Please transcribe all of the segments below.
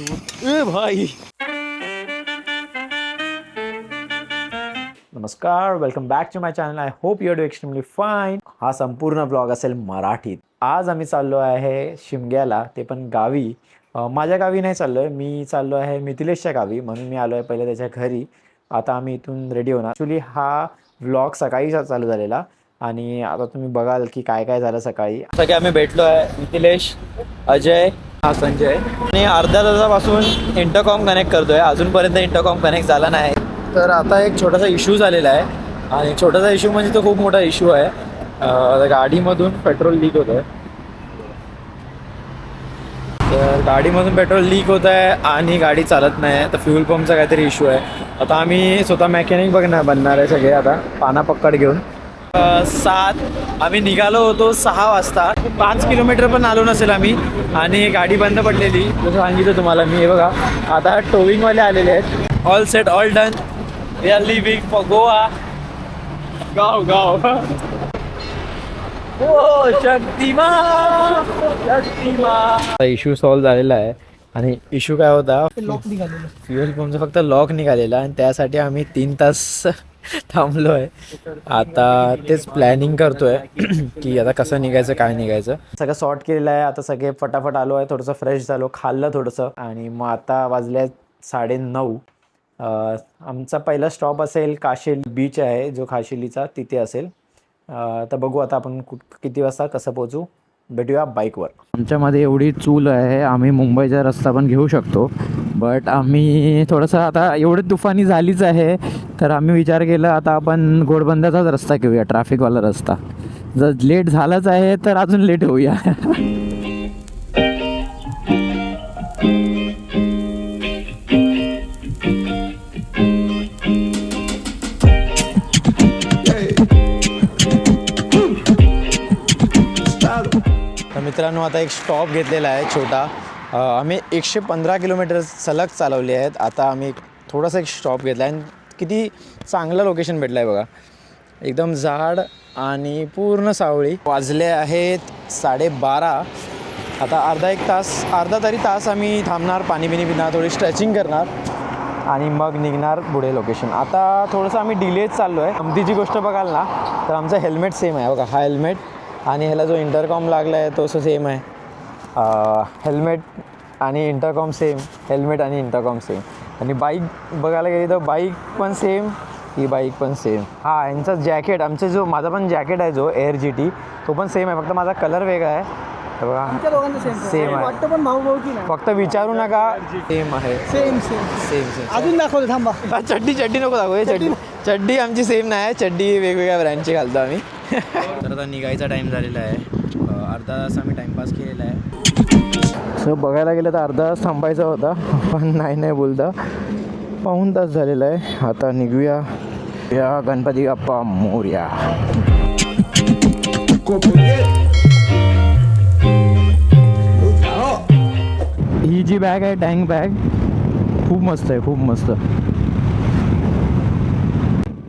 Shoot ए भाई. नमस्कार, welcome back to my channel. I hope you are do extremely fine. हा संपूर्ण ब्लॉग असेल मराठीत. आज आम्ही चाललो आहे शिमग्याला, ते पण गावी. माझ्या गावी नाही चाललो आहे, मी चाललो आहे मिथिलेशच्या गावी, म्हणून मी आलो आहे पहिले त्याच्या घरी. आता आम्ही इथून रेडी होणार. ॲक्च्युली हा व्लॉग सकाळी चालू झालेला आणि आता तुम्ही बघाल की काय काय झालं सकाळी. सगळे आम्ही भेटलो आहे, मिथिलेश, अजय, हा संजय, आणि अर्ध्या तासापासून इंटरकॉम कनेक्ट करतोय. अजूनपर्यंत इंटरकॉम कनेक्ट झाला नाही. तर आता एक छोटासा इश्यू झालेला आहे, आणि छोटासा इश्यू म्हणजे तो खूप मोठा इश्यू आहे. गाडीमधून पेट्रोल लीक होत आहे. तर गाडीमधून पेट्रोल लीक होत आहे आणि गाडी चालत नाही. तर फ्यूल पंपचा काहीतरी इश्यू आहे. आता आम्ही स्वतः मेकॅनिक बनणार आहे सगळे, आता पाना पक्कड घेऊन. 7 आम्ही निघालो होतो 6 वाजता. 5 किलोमीटर पण आलो नसेल आम्ही, आणि गाडी बंद पडलेली. जसं सांगितलं तुम्हाला मी. हे बघा, आता टोविंगवाले आलेले आहेत. All set, all done. We are living for Goa. गाव ओ शक्तिमान. इश्यू सॉल्व झालेला आहे. आणि इश्यू काय होता, लॉक निघालेलं, फ्युएल पंपचा फक्त लॉक निघालेला, आणि त्यासाठी आम्ही 3 तास थांबलो आहे. आता तेच प्लॅनिंग करतोय की आता कसं निघायचं, काय निघायचं. सगळं सॉर्ट केलेलं आहे. आता सगळे फटाफट आलो आहे, थोडंसं फ्रेश झालो, खाल्लं थोडंसं, आणि मग आता वाजले 9:30. आमचा पहिला स्टॉप असेल काशेली बीच आहे जो खाशिलीचा, तिथे असेल. तर बघू आता आपण किती वाजता कसं पोहोचू. भेटूया बाईकवर. आमच्यामध्ये एवढी चूल आहे, आम्ही मुंबईचा रस्ता पण घेऊ शकतो, बट आम्ही थोडंसं आता एवढी तुफानी झालीच आहे, तर आम्ही विचार केला आता आपण घोडबंदरचाच रस्ता घेऊया, ट्रॅफिकवाला रस्ता. जर लेट झालंच आहे तर अजून लेट होऊया. मित्रांनो, आता एक स्टॉप घेतलेला आहे छोटा. आम्ही 115 किलोमीटर सलग चालवले आहेत. आता आम्ही थोडासा एक स्टॉप घेतला आहे, आणि किती चांगलं लोकेशन भेटलं आहे बघा. एकदम झाड आणि पूर्ण सावळी. वाजले आहेत 12:30. आता अर्धा तरी तास आम्ही थांबणार, पाणी पिणार, थोडी स्ट्रेचिंग करणार, आणि मग निघणार पुढे लोकेशन. आता थोडंसं आम्ही डिलेच चाललो आहे. गमतीची गोष्ट बघाल ना, तर आमचं हेल्मेट सेम आहे बघा. हा हेल्मेट आणि ह्याला जो इंटरकॉम लागला आहे तो सेम आहे. हेल्मेट आणि इंटरकॉम सेम, हेल्मेट आणि इंटरकॉम सेम. आणि बाईक बघायला गेली तर बाईक पण सेम, ही बाईक पण सेम. हा, यांचा जॅकेट, माझा पण जॅकेट आहे जो एअर GT, तो पण सेम आहे, फक्त माझा कलर वेगळा आहे. बघा, सेम आहे, पण भाऊ की नाही, फक्त विचारू नका, सेम आहे. सेम अजून दाखवतो, थांबा. चड्डी नको दाखवू. चड्डी आमची सेम नाही आहे, चड्डी वेगवेगळ्या ब्रँडची घालतो आम्ही. तर आता निघायचा टाईम झालेला आहे. अर्धा तास आम्ही टाईमपास केलेला आहे. सो बघायला गेलं तर अर्धा तास थांबायचा होता, पण नाही बोलता 1.5 तास झालेला आहे. आता निघूया. या गणपती बाप्पा मोरया. ही जी बॅग आहे, टँक बॅग, खूप मस्त आहे, खूप मस्त.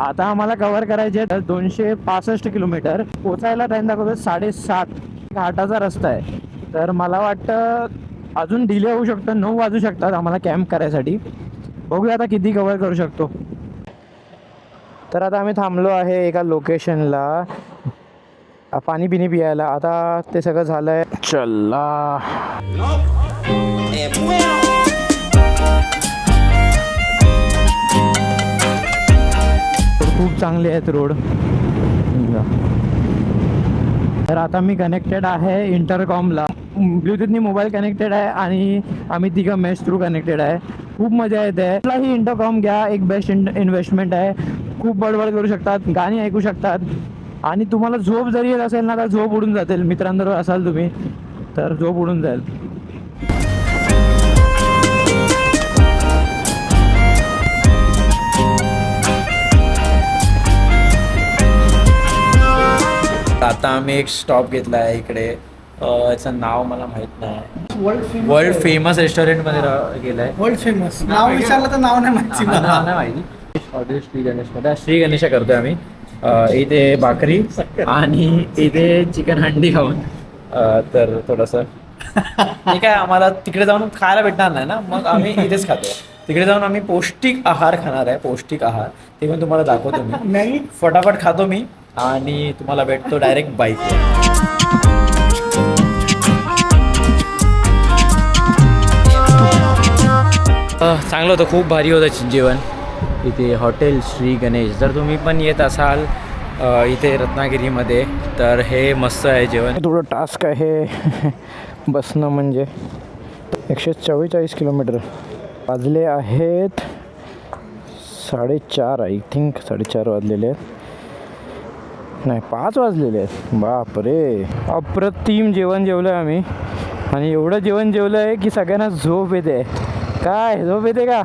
आता आम्हाला कव्हर करायचे आहे 265 किलोमीटर. पोचायला टाईम दाखवतो 7:30. घाटाचा रस्ता आहे, तर मला वाटतं अजून डिले होऊ शकतं. 9 वाजू शकतात आम्हाला कॅम्प करायसाठी. बघूया आता किती कव्हर करू शकतो. तर आता आम्ही थांबलो आहे एका लोकेशनला पाणी पियायला. आता ते सगळं झालं आहे. चला, खूप चांगले आहेत रोड. तर आता मी कनेक्टेड आहे इंटरकॉमला. ब्लूटूथनी मोबाईल कनेक्टेड आहे, आणि आम्ही तिघं मेश थ्रू कनेक्टेड आहे. खूप मजा येते. ही इंटरकॉम घ्या, एक बेस्ट इन्व्हेस्टमेंट आहे. खूप बडबड करू शकतात, गाणी ऐकू शकतात, आणि तुम्हाला झोप जरी येत असेल ना, तर झोप उडून जातील. मित्रांबरोबर असाल तुम्ही तर झोप उडून जाईल. आता आम्ही एक स्टॉप घेतला आहे इकडे. याचं नाव मला माहित नाही. वर्ल्ड फेमस रेस्टॉरंटमध्ये गेलाय. वर्ल्ड फेमस नाव विचारलं तर नाव नाही माहिती. नाव नाही माहिती. श्री गणेशमध्ये श्री गणेशा करतोय आम्ही. इथे भाकरी आणि इथे चिकन हंडी खाऊन तर थोडंसं हे काय आम्हाला तिकडे जाऊन खायला भेटणार नाही ना, मग आम्ही इथेच खातो. तिकडे जाऊन आम्ही पौष्टिक आहार खाणार आहे, पौष्टिक आहार. ते पण तुम्हाला दाखवतो मी. मॅगी फटाफट खातो मी आणि तुम्हाला भेटतो डायरेक्ट बाईकवर. चांगलं होतं, खूप भारी होतं जेवण इथे हॉटेल श्री गणेश. जर तुम्ही पण येत असाल इथे रत्नागिरीमध्ये तर हे मस्त आहे जेवण. थोडं टास्क आहे बसणं, म्हणजे 144 किलोमीटर. वाजले आहेत 4:30, आय थिंक 4:30 वाजलेले आहेत, नाही 5 वाजलेले आहेत. बापरे, अप्रतिम जेवण जेवलं आहे आम्ही. आणि एवढं जेवण जेवलं आहे की सगळ्यांना झोप येते. काय झोप येते का?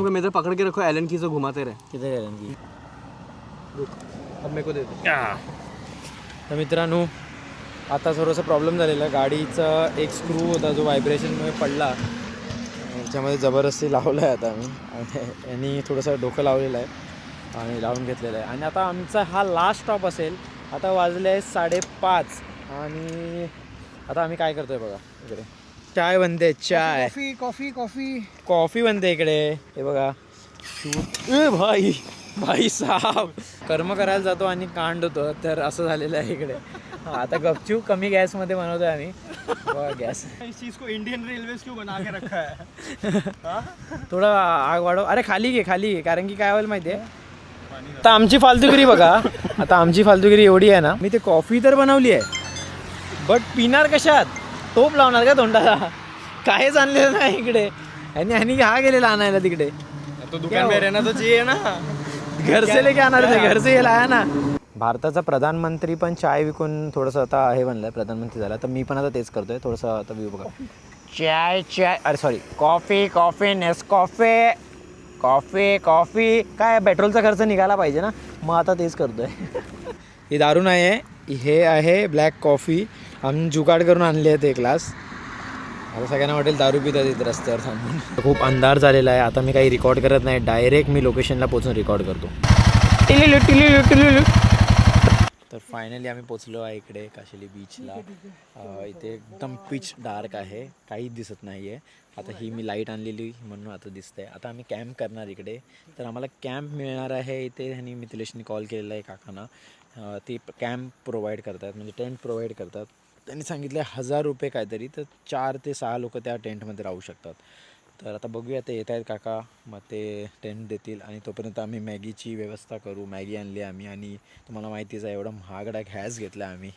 मेरे पकड़ के रखो, एलन की से घुमाते रहे. किती एलन की? अब मेरे को दे दो. तर मित्रांनो, आता थोडंसं प्रॉब्लेम झालेला. गाडीचा एक स्क्रू होता जो व्हायब्रेशनमुळे पडला, त्याच्यामध्ये जबरदस्ती लावला आहे आता आम्ही. आणि यांनी थोडंसं डोकं लावलेलं आहे आणि लावून घेतलेलं आहे. आणि आता आमचा हा लास्ट स्टॉप असेल. आता वाजले आहे 5:30 आणि आता आम्ही काय करतोय बघा, इकडे चाय बनते. चाय कॉफी कॉफी कॉफी कॉफी बनते इकडे. हे बघा शूट. ए भाई, भाई साहब, कर्म करायला जातो आणि कांड होतो. तर असं झालेलं आहे इकडे. आता गपचूप कमी गॅसमध्ये बनवतोय आम्ही. बघा गॅस, इस चीज को इंडियन रेलवेज क्यों बना के रखा है. थोडं आग वाढव. अरे खाली घे, खाली घे. कारण की काय होईल माहिती आहे, आता आमची फालतूगिरी बघा. आता आमची फालतूगिरी एवढी आहे ना, मी ते कॉफी तर बनवली आहे, बट पिणार कशात? टोप लावणार का तोंडाला? काहीच आणलेलं नाही इकडे. आणि हा गेलेला आणायला तिकडे. तो दुकान में रहना तो चाहिए ना. घर से लेके आना थे, घर से ये लाया ना. भारताचा प्रधानमंत्री पण चाय विकून थोडंसं आता हे बनलाय, प्रधानमंत्री झाला. तर मी पण आता तेच करतोय. थोडंसं आता व्यू बघा. चाय चाय, अरे sorry, coffee coffee, Nescafe, coffee coffee. काय पेट्रोलचा खर्च निघाला पाहिजे ना, मग आता तेच करतोय. ही दारू नाही आहे, हे आहे ब्लॅक कॉफी. आम्ही जुगाड करून आणले आहेत एक ग्लास. आता सगळ्यांना वाटेल दारू पितात इथे रस्त्यावर थांबून. खूप अंधार झालेला आहे. आता मी काही रेकॉर्ड करत नाही, डायरेक्ट मी लोकेशनला पोहोचून रेकॉर्ड करतो. तर फायनली आम्ही पोचलो आहे इकडे काशेली बीचला. इथे एकदम पिच डार्क आहे, काहीच दिसत नाही आहे. आता ही मी लाईट आणलेली म्हणून आता दिसतंय. आता आम्ही कॅम्प करणार इकडे. तर आम्हाला कॅम्प मिळणार आहे इथे. आणि मिथिलेशने कॉल केलेला आहे काकांना. ते कॅम्प प्रोव्हाइड करतात, म्हणजे टेंट प्रोव्हाइड करतात. त्यांनी सांगितलं 1000 रुपये काहीतरी. तर 4 ते 6 लोक त्या टेंटमध्ये राहू शकतात. तर आता बघूया, ते येत आहेत काका, मग ते टेंट देतील. आणि तोपर्यंत आम्ही मॅगीची व्यवस्था करू. मॅगी आणली आम्ही. आणि तुम्हाला माहितीच आहे, एवढा महागडा गॅस घेतला आम्ही.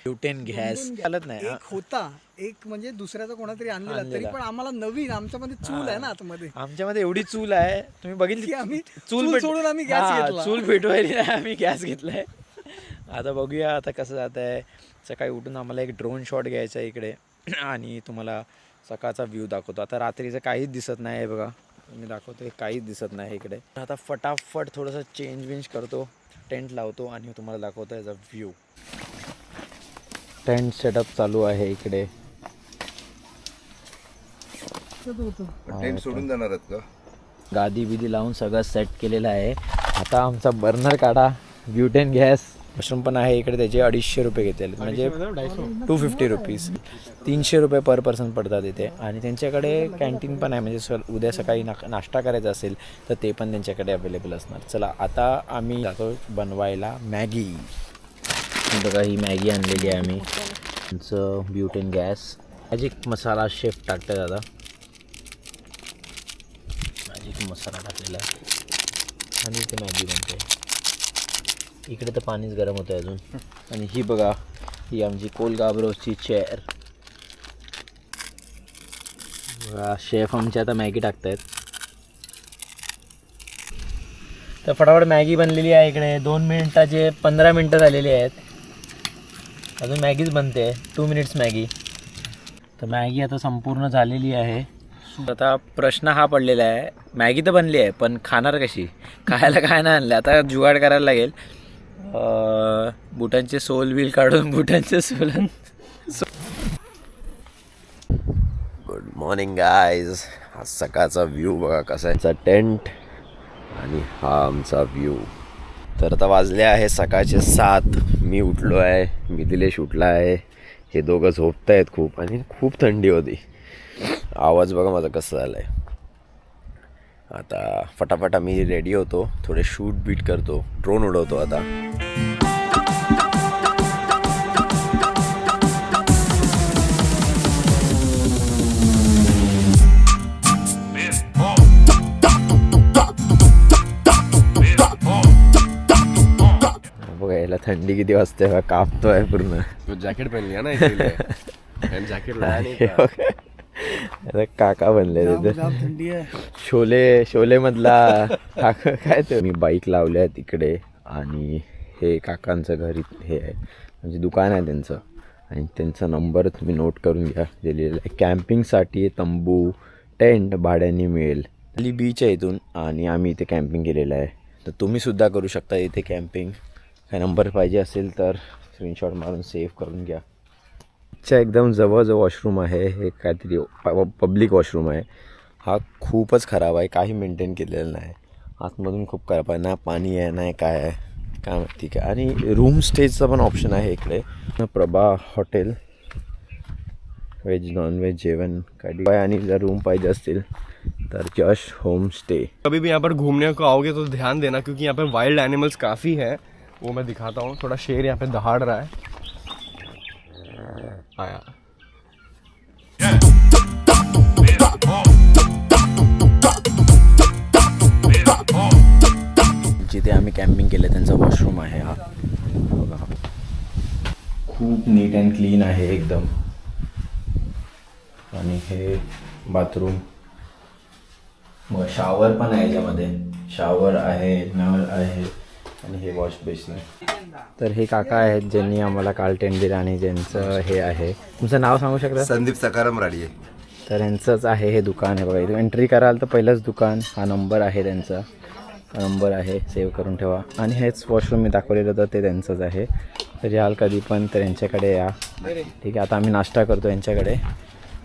ब्युटेन गॅस चालत नाही. एक होता, एक म्हणजे दुसऱ्याचा कोणातरी आणलेला, तरी पण आम्हाला नवीन. आमच्यामध्ये चूल आहे ना आतमध्ये. आमच्यामध्ये एवढी चूल आहे, तुम्ही बघितली. आम्ही चूल सोडून आम्ही गॅस घेतला. चूल पेटवायली नाही, आम्ही गॅस घेतलाय. आता बघूया आता कसं जात आहे. सकाळी उठून आम्हाला एक ड्रोन शॉट घ्यायचा आहे इकडे. आणि तुम्हाला सकाळचा व्ह्यू दाखवतो. आता रात्रीचं काहीच दिसत नाही आहे बघा, मी दाखवतो. काहीच दिसत नाही इकडे. आता फटाफट थोडंसं चेंज करतो, टेंट लावतो आणि तुम्हाला दाखवतो याचा व्ह्यू. टेंट सेटअप चालू आहे इकडे. टेंट सोडून जाणार आहेत का? गादी बिदी लावून सगळं सेट केलेलं आहे. आता आमचा बर्नर काढा. ब्युटेन गॅस मशरूम पण आहे इकडे. त्याचे 250 रुपये घेतले, म्हणजे 250 रुपीज. 300 रुपये पर पर्सन पडतात इथे. आणि त्यांच्याकडे कॅन्टीन पण आहे, म्हणजे उद्या सकाळी नाश्ता करायचा असेल तर ते पण त्यांच्याकडे अवेलेबल असणार. चला आता आम्ही जातो बनवायला मॅगी. बघा ही मॅगी आणलेली आहे आम्ही. त्यांचं ब्युटेन गॅस. मॅजिक मसाला शेफ टाकतात आता. मॅजिक मसाला टाकलेला आहे आणि इथे मॅगी बनते. इकडे तर पाणीच गरम होतं अजून. आणि ही बघा, ही आमची कोलगाब्रोची चेअर. शेफ आमचे आता मॅगी टाकतायत. तर फटाफट मॅगी बनलेली आहे इकडे. 2 मिनिटाचे 15 मिनटं झालेली आहेत. अजून मॅगीच बनते. 2 मिनिट्स मॅगी. तर मॅगी आता संपूर्ण झालेली आहे. आता प्रश्न हा पडलेला आहे, मॅगी तर बनली आहे पण खाणार कशी? खायला काय नाही आणलं. आता जुगाड करायला लागेल. बुटांचे सोल बिल काढून बुटांचे सोल. Good morning guys. हा सकाळचा व्ह्यू बघा कसा आहे. टेंट आणि हा आमचा व्ह्यू. तर आता वाजले आहे सकाळचे 7. मी उठलो आहे, मिथिलेश उठला आहे. हे दोघं झोपत आहेत खूप आणि खूप थंडी होती. आवाज बघा माझा कसा झाला आहे. आता फटाफट मी रेडी होतो, थोडे शूट बीट करतो, ड्रोन उडवतो आता. बघा याला थंडी किती वाजते बघा, कापतोय पूर्ण. जॅकेट पहन लिया ना इसलिए जॅकेट लाया नहीं था. आता काका बनले तिथे. थंडी आहे. शोले मधला काका काय ते. मी बाईक लावले आहे तिकडे आणि हे काकांचं घर हे आहे, म्हणजे दुकान आहे त्यांचं. आणि त्यांचा नंबर तुम्ही नोट करून घ्या, दिलेला आहे. कॅम्पिंगसाठी तंबू टेंट भाड्याने मिळेल. खाली बीच आहे इथून आणि आम्ही इथे कॅम्पिंग केलेलं आहे. तर तुम्हीसुद्धा करू शकता इथे कॅम्पिंग. काय नंबर पाहिजे असेल तर स्क्रीनशॉट मारून सेव्ह करून घ्या. च्या एकदम जवळ जो वॉशरूम आहे हे काहीतरी पब्लिक वॉशरूम आहे. हा खूपच खराब आहे, काही मेंटेन केलेलं नाही. आतमधून खूप खराब आहे, ना पाणी आहे नाही काय आहे काय माहिती काय. आणि रूम स्टेजचा पण ऑप्शन आहे इकडे. प्रभा हॉटेल, व्हेज नॉनव्हेज जेवण काय. आणि जर रूम पाहिजे असतील तर जश होम स्टे. कभी भी यहाँ पर घूमने को आओगे तो ध्यान देना, क्योंकि यहाँ पर वाइल्ड एनिमल्स काफ़ी है. वो मैं दिखाता हूँ. थोड़ा शेर यहाँ पे दहाड़ रहा है. आया. जिथे आम्ही कॅम्पिंग केलं त्यांचा वॉशरूम आहे हा बघा. खूप नीट अँड क्लीन आहे एकदम. आणि हे बाथरूम, मग शॉवर पण आहे याच्यामध्ये. शॉवर आहे, नळ आहे आणि हे वॉश बेसिन. तर हे काका आहेत ज्यांनी आम्हाला काल टेंट दिला आणि ज्यांचं हे आहे. तुमचं नाव सांगू शकता? संदीप सकाराम राडिये. तर यांचंच आहे हे दुकान आहे बघा. इथं एंट्री कराल तर पहिलंच दुकान. हा नंबर आहे त्यांचा, नंबर आहे, सेव्ह करून ठेवा. आणि हेच वॉशरूम मी दाखवलेलं होतं ते त्यांचंच आहे. तर याल कधी पण तर यांच्याकडे या. ठीक आहे. आता आम्ही नाश्ता करतो यांच्याकडे.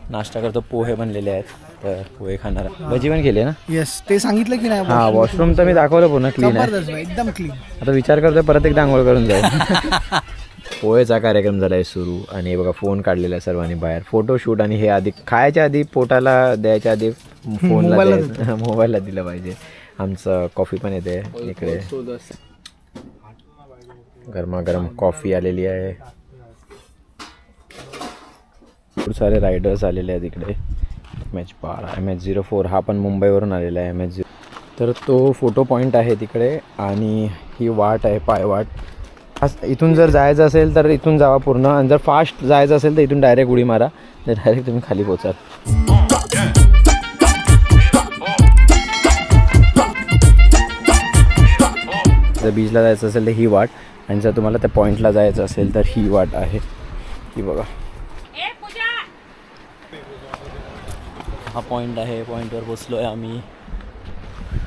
नाश्ता करतो, पोहे बनलेले आहेत तर पोहे खाणार. भजी पण केली ना? येस, ते सांगितलं की नाही? हां, वॉशरूम तर मी दाखवलं पूर्ण क्लीन आहे. जबरदस्त भाई, एकदम क्लीन. आता विचार करतोय परत एकदा आंघोळ करून जाऊ. पोहेचा कार्यक्रम झाला आहे सुरू. आणि बघा फोन काढलेला आहे सर्वांनी बाहेर. फोटोशूट. आणि हे आधी खायच्या आधी, पोटाला द्यायच्या आधी फोनला मोबाईलला दिलं पाहिजे. आमचं कॉफी पण येते इकडे. गरमागरम कॉफी आलेली आहे. खूप सारे रायडर्स आलेले आहेत इकडे. MH12, MH04 हा पण मुंबईवरून आलेला आहे. MH0. तर तो फोटो पॉईंट आहे तिकडे. आणि ही वाट आहे, पायवाट. इथून जर जायचं असेल तर इथून जावा पूर्ण. आणि जर फास्ट जायचं असेल तर इथून डायरेक्ट उडी मारा, तर डायरेक्ट तुम्ही खाली पोचाल. जर बीचला जायचं असेल तर ही वाट. आणि जर तुम्हाला त्या पॉईंटला जायचं असेल तर ही वाट आहे. ही बघा, हा पॉईंट आहे. पॉईंटवर पोचलो आहे आम्ही.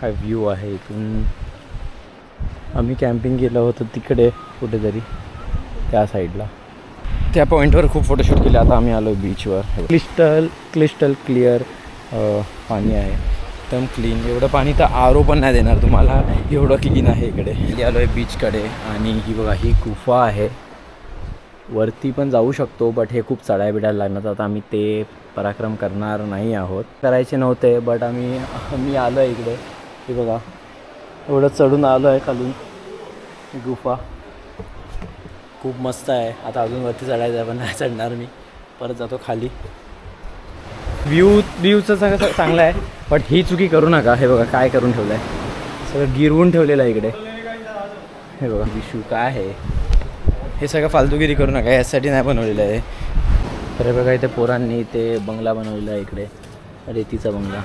हा व्ह्यू आहे इथून. आम्ही कॅम्पिंग केलं होतं तिकडे कुठेतरी त्या साईडला. त्या पॉईंटवर खूप फोटोशूट केले. आता आम्ही आलो बीचवर. क्लिस्टल क्लिअर पाणी आहे, एकदम क्लीन. एवढं पाणी तर आरो पण नाही देणार तुम्हाला, एवढं क्लीन आहे इकडे. आलो आहे बीचकडे. आणि ही बघा, ही गुफा आहे. वरती पण जाऊ शकतो, बट हे खूप चढाय बिडायला लागणार. आता आम्ही ते पराक्रम करणार नाही आहोत, करायचे नव्हते. बट आम्ही आलो आहे इकडे. हे बघा, एवढं चढून आलो आहे खालून. गुफा खूप मस्त आहे. आता अजून वरती चढायचं आहे पण नाही चढणार मी, परत जातो खाली. व्ह्यूचं सगळं चांगलं आहे, बट ही चुकी करू नका. हे बघा काय करून ठेवलं आहे, सगळं गिरवून ठेवलेलं आहे इकडे. हे बघा विशू काय आहे, हे सगळं फालतूगिरी करू नका, यासाठी नाही बनवलेलं आहे. तर हे बघा इथे पोरांनी ते बंगला बनवलेला आहे इकडे, रेतीचा बंगला.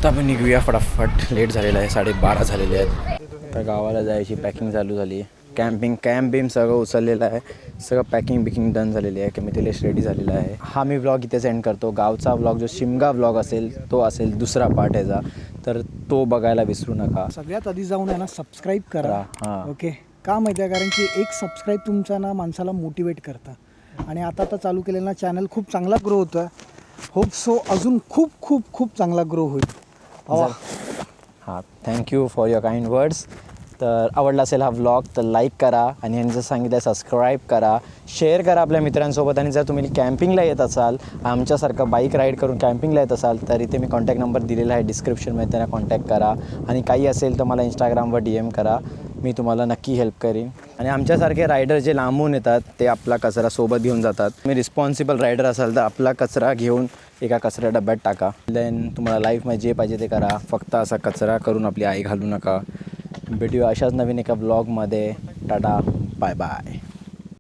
तर आपण निघूया फटाफट, लेट झालेला आहे, 12:30 झालेले आहेत. तर गावाला जायची पॅकिंग चालू झाली आहे. कॅम्प बिम सगळं उचललेलं आहे, सगळं पॅकिंग बिकिंग डन झालेली आहे. मिथिलेश रेडी झालेला आहे. हा मी व्लॉग इथेच एंड करतो. गावचा व्लॉग जो शिमगा व्लॉग असेल तो असेल दुसरा पार्ट याचा, तर तो बघायला विसरू नका. सगळ्यात आधी जाऊन आहे ना सबस्क्राईब करा. हां ओके, का माहिती आहे, कारण की एक सबस्क्राईब तुमचा ना माणसाला मोटिवेट करतं. आणि आता चालू केलेला चॅनल खूप चांगला ग्रो होतो आहे. होप सो अजून खूप खूप खूप चांगला ग्रो होईल. हां, thank you for your kind words. तर आवडला असेल हा व्लॉग तर लाईक करा आणि यांनी जर सांगितलं सबस्क्राईब करा, शेअर करा आपल्या मित्रांसोबत. आणि जर तुम्ही कॅम्पिंगला येत असाल, आमच्यासारखं बाईक राईड करून कॅम्पिंगला येत असाल तर इथे मी कॉन्टॅक्ट नंबर दिलेला आहे डिस्क्रिप्शनमध्ये, त्यांना कॉन्टॅक्ट करा. आणि काही असेल तर मला इंस्टाग्रामवर DM करा, मी तुम्हाला नक्की हेल्प करीन. आणि आमच्यासारखे रायडर जे लांबून येतात ते आपला कचरा सोबत घेऊन जातात. तुम्ही रिस्पॉन्सिबल रायडर असाल तर आपला कचरा घेऊन एका कचऱ्या डब्यात टाका. देन तुम्हाला लाईफमध्ये जे पाहिजे ते करा, फक्त असा कचरा करून आपली आई घालू नका. भेटूया अशाच नवीन एका व्लॉगमध्ये. Tata, bye bye.